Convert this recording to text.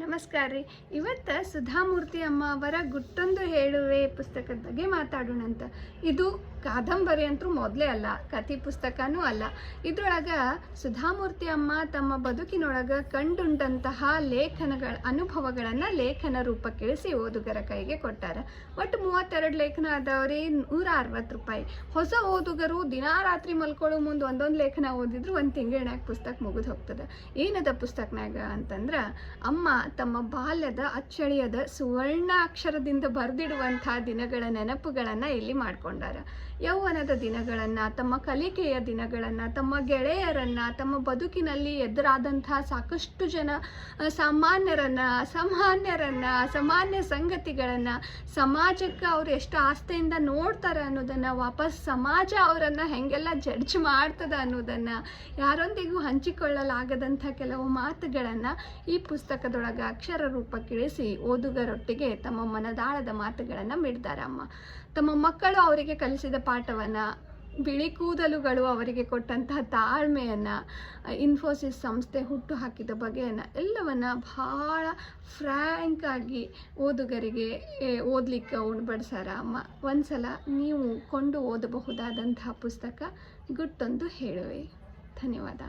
ನಮಸ್ಕಾರ ರೀ. ಇವತ್ತು ಸುಧಾಮೂರ್ತಿ ಅಮ್ಮ ಅವರ ಗುಟ್ಟೊಂದು ಹೇಳುವೆ ಪುಸ್ತಕದ ಬಗ್ಗೆ ಮಾತಾಡೋಣಂತ. ಇದು ಕಾದಂಬರಿ ಅಂತೂ ಮೊದಲೇ ಅಲ್ಲ, ಕಥೆ ಪುಸ್ತಕನೂ ಅಲ್ಲ. ಇದ್ರೊಳಗೆ ಸುಧಾಮೂರ್ತಿ ಅಮ್ಮ ತಮ್ಮ ಬದುಕಿನೊಳಗೆ ಕಂಡುಂಡಂತಹ ಅನುಭವಗಳನ್ನು ಲೇಖನ ರೂಪಕ್ಕಿಳಿಸಿ ಓದುಗರ ಕೈಗೆ ಕೊಟ್ಟಾರ. ಒಟ್ಟು 32 ಲೇಖನ ಅದಾವ್ರಿ, 160 ರೂಪಾಯಿ. ಹೊಸ ಓದುಗರು ದಿನಾರಾತ್ರಿ ಮಲ್ಕೊಳ್ಳೋ ಮುಂದೆ ಒಂದೊಂದು ಲೇಖನ ಓದಿದ್ರು ಒಂದು ತಿಂಗಳಿನಾಗ ಪುಸ್ತಕ ಮುಗಿದು ಹೋಗ್ತದೆ. ಏನದ ಪುಸ್ತಕನಾಗ ಅಂತಂದ್ರೆ, ಅಮ್ಮ ತಮ್ಮ ಬಾಲ್ಯದ ಅಚ್ಚಳಿಯದ ಸುವರ್ಣ ಅಕ್ಷರದಿಂದ ಬರೆದಿಡುವಂಥ ದಿನಗಳ ನೆನಪುಗಳನ್ನು ಇಲ್ಲಿ ಮಾಡ್ಕೊಂಡಾರ. ಯೌವನದ ದಿನಗಳನ್ನು, ತಮ್ಮ ಕಲಿಕೆಯ ದಿನಗಳನ್ನು, ತಮ್ಮ ಗೆಳೆಯರನ್ನು, ತಮ್ಮ ಬದುಕಿನಲ್ಲಿ ಎದುರಾದಂಥ ಸಾಕಷ್ಟು ಜನ ಸಾಮಾನ್ಯ ಸಂಗತಿಗಳನ್ನು, ಸಮಾಜಕ್ಕೆ ಅವರು ಎಷ್ಟು ಆಸ್ಥೆಯಿಂದ ನೋಡ್ತಾರೆ ಅನ್ನೋದನ್ನು, ವಾಪಸ್ ಸಮಾಜ ಅವರನ್ನು ಹೆಂಗೆಲ್ಲ ಜಡ್ಜ್ ಮಾಡ್ತದೆ ಅನ್ನೋದನ್ನು, ಯಾರೊಂದಿಗೂ ಹಂಚಿಕೊಳ್ಳಲಾಗದಂಥ ಕೆಲವು ಮಾತುಗಳನ್ನು ಈ ಪುಸ್ತಕದೊಳಗೆ ಅಕ್ಷರ ರೂಪಕ್ಕಿಳಿಸಿ ಓದುಗರೊಟ್ಟಿಗೆ ತಮ್ಮ ಮನದಾಳದ ಮಾತುಗಳನ್ನು ಮಿಡ್ದಾರಮ್ಮ. ತಮ್ಮ ಮಕ್ಕಳು ಅವರಿಗೆ ಕಲಿಸಿದ ಪಾಠವನ್ನು, ಬಿಳಿ ಕೂದಲುಗಳು ಅವರಿಗೆ ಕೊಟ್ಟಂತಹ ತಾಳ್ಮೆಯನ್ನು, ಇನ್ಫೋಸಿಸ್ ಸಂಸ್ಥೆ ಹುಟ್ಟು ಹಾಕಿದ ಬಗೆಯನ್ನು ಎಲ್ಲವನ್ನು ಭಾಳ ಫ್ರ್ಯಾಂಕಾಗಿ ಓದುಗರಿಗೆ ಓದಲಿಕ್ಕೆ ಉಣಬಡಿಸಾರ ಅಮ್ಮ. ಒಂದ್ಸಲ ನೀವು ಕೊಂಡು ಓದಬಹುದಾದಂತಹ ಪುಸ್ತಕ ಗುಟ್ಟೊಂದು ಹೇಳುವೆ. ಧನ್ಯವಾದ.